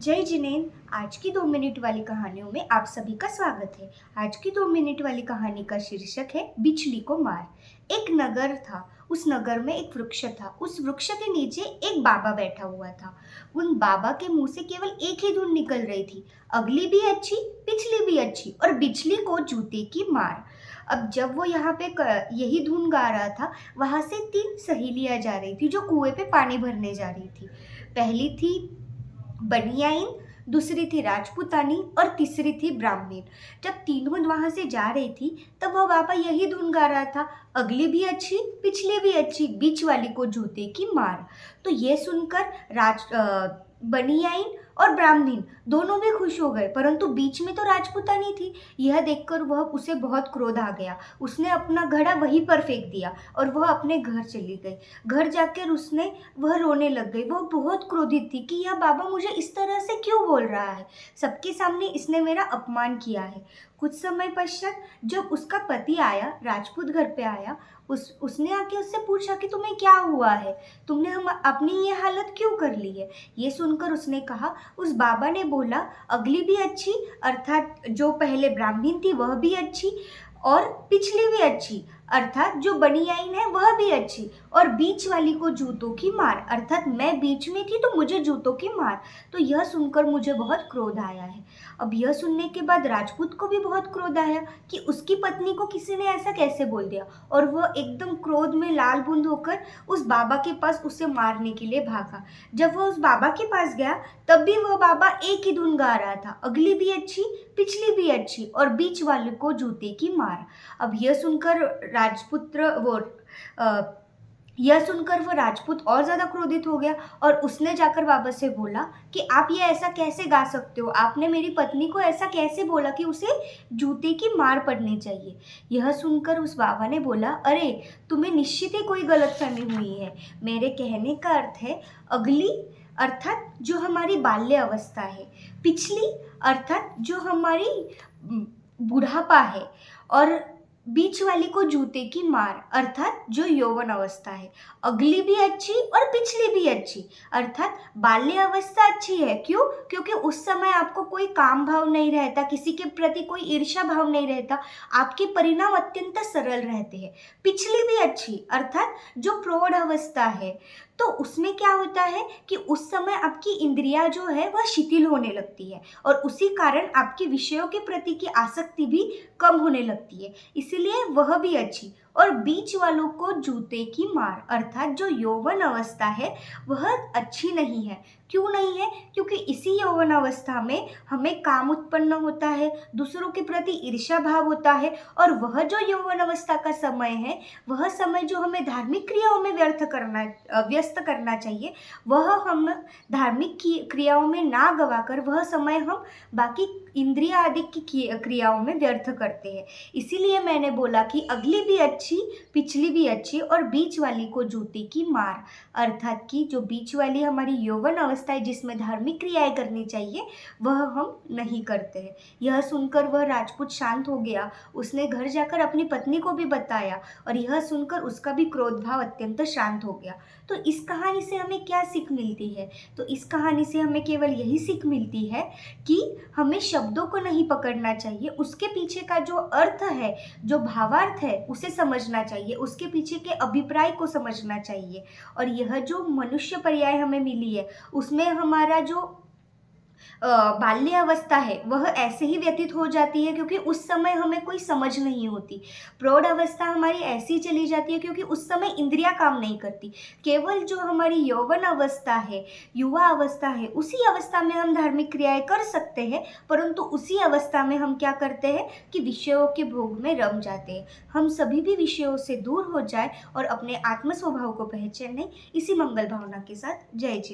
जय जिनेन। आज की 2 मिनट वाली कहानियों में आप सभी का स्वागत है। आज की 2 मिनट वाली कहानी का शीर्षक है बिजली को मार। एक नगर था। उस नगर में एक वृक्ष था। उस वृक्ष के नीचे एक बाबा बैठा हुआ था। उन बाबा के मुंह से केवल एक ही धुन निकल रही थी, अगली भी अच्छी, पिछली भी अच्छी और बिजली को जूते की मार। अब जब वो यहाँ पे यही धुन गा रहा था, वहां से 3 सहेलियां जा रही थी जो कुएं पे पानी भरने जा रही थी। पहली थी बनियाइन, दूसरी थी राजपूतानी और तीसरी थी ब्राह्मणी। जब तीनों वहां से जा रही थी तब वह बाबा यही धुन गा रहा था, अगली भी अच्छी, पिछली भी अच्छी, बीच वाली को जूते की मार। तो ये सुनकर बनियाइन और ब्राह्मणी दोनों भी खुश हो गए, परंतु बीच में तो राजपूतानी थी। यह देखकर वह उसे बहुत क्रोध आ गया। उसने अपना घड़ा वहीं पर फेंक दिया और वह अपने घर चली गई। घर जाकर वह रोने लग गई। वह बहुत क्रोधित थी कि यह बाबा मुझे इस तरह से क्यों बोल रहा है, सबके सामने इसने मेरा अपमान किया है। कुछ समय पश्चात जब उसका पति आया, राजपूत घर पे आया, उसने आके उससे पूछा कि तुम्हें क्या हुआ है, तुमने हम अपनी ये हालत क्यों कर ली है। ये सुनकर उसने कहा, उस बाबा ने बोला अगली भी अच्छी, अर्थात जो पहले ब्राह्मणी थी वह भी अच्छी और पिछली भी अच्छी, अर्थात जो बनियाइन है वह भी अच्छी, और बीच वाली को जूतों की मार, अर्थात मैं बीच में थी तो मुझे जूतों की मार। तो यह सुनकर मुझे बहुत क्रोध आया है। अब यह सुनने के बाद राजपूत को भी बहुत क्रोध आया कि उसकी पत्नी को किसी ने ऐसा कैसे बोल दिया, और वह एकदम क्रोध में लाल बुंद होकर उस बाबा के पास उसे मारने के लिए भागा। जब वह उस बाबा के पास गया तब भी वह बाबा एक ही धुन गा रहा था, अगली भी अच्छी, पिछली भी अच्छी और बीच वाले को जूते की मार। अब यह सुनकर वो राजपूत और ज्यादा क्रोधित हो गया और उसने जाकर बाबा से बोला कि आप ये ऐसा कैसे गा सकते हो, आपने मेरी पत्नी को ऐसा कैसे बोला कि उसे जूते की मार पड़नी चाहिए। यह सुनकर उस बाबा ने बोला, अरे तुम्हें निश्चित ही कोई गलतफहमी हुई है। मेरे कहने का अर्थ है अगली अर्थात जो हमारी बाल्य अवस्था है, पिछली अर्थात जो हमारी बुढ़ापा है, और बीच वाली को जूते की मार अर्थात जो यौवन अवस्था है। अगली भी अच्छी और पिछली भी अच्छी, अर्थात बाल्य अवस्था अच्छी है। क्यों? क्योंकि उस समय आपको कोई काम भाव नहीं रहता, किसी के प्रति कोई ईर्ष्या भाव नहीं रहता, आपके परिणाम अत्यंत सरल रहते हैं। पिछली भी अच्छी अर्थात जो प्रौढ़ अवस्था है, तो उसमें क्या होता है कि उस समय आपकी इंद्रियां जो है वह शिथिल होने लगती है और उसी कारण आपके विषयों के प्रति की आसक्ति भी कम होने लगती है, इसलिए वह भी अच्छी। और बीच वालों को जूते की मार अर्थात जो यौवन अवस्था है वह अच्छी नहीं है। क्यों नहीं है? क्योंकि इसी यौवन अवस्था में हमें काम उत्पन्न होता है, दूसरों के प्रति ईर्ष्या भाव होता है, और वह जो यौवन अवस्था का समय है, वह समय जो हमें धार्मिक क्रियाओं में व्यस्त करना चाहिए, वह हम धार्मिक क्रियाओं में ना गवाकर वह समय हम बाकी इंद्रिय आदि की क्रियाओं में व्यर्थ करते हैं। इसीलिए मैंने बोला कि अगली भी अच्छी, पिछली भी अच्छी और बीच वाली को जूते की मार, अर्थात कि जो बीच वाली हमारी यौवन अवस्था है जिसमें धार्मिक क्रियाएं करनी चाहिए वह हम नहीं करते हैं। यह सुनकर वह राजपूत शांत हो गया। उसने घर जाकर अपनी पत्नी को भी बताया और यह सुनकर उसका भी क्रोध भाव अत्यंत शांत हो गया। तो इस कहानी से हमें क्या सीख मिलती है? तो इस कहानी से हमें केवल यही सीख मिलती है कि हमें शब्दों को नहीं पकड़ना चाहिए, उसके पीछे का जो अर्थ है, जो भावार्थ है उसे समझना चाहिए, उसके पीछे के अभिप्राय को समझना चाहिए। और यह जो मनुष्य पर्याय हमें मिली है उसमें हमारा जो बाल्य अवस्था है वह ऐसे ही व्यतीत हो जाती है क्योंकि उस समय हमें कोई समझ नहीं होती। प्रौढ़ अवस्था हमारी ऐसी चली जाती है क्योंकि उस समय इंद्रियां काम नहीं करती। केवल जो हमारी यौवन अवस्था है, युवा अवस्था है, उसी अवस्था में हम धार्मिक क्रियाएं कर सकते हैं, परंतु उसी अवस्था में हम क्या करते हैं कि विषयों के भोग में रम जाते हैं। हम सभी भी विषयों से दूर हो जाए और अपने आत्म स्वभाव को पहचाने, इसी मंगल भावना के साथ जय जी।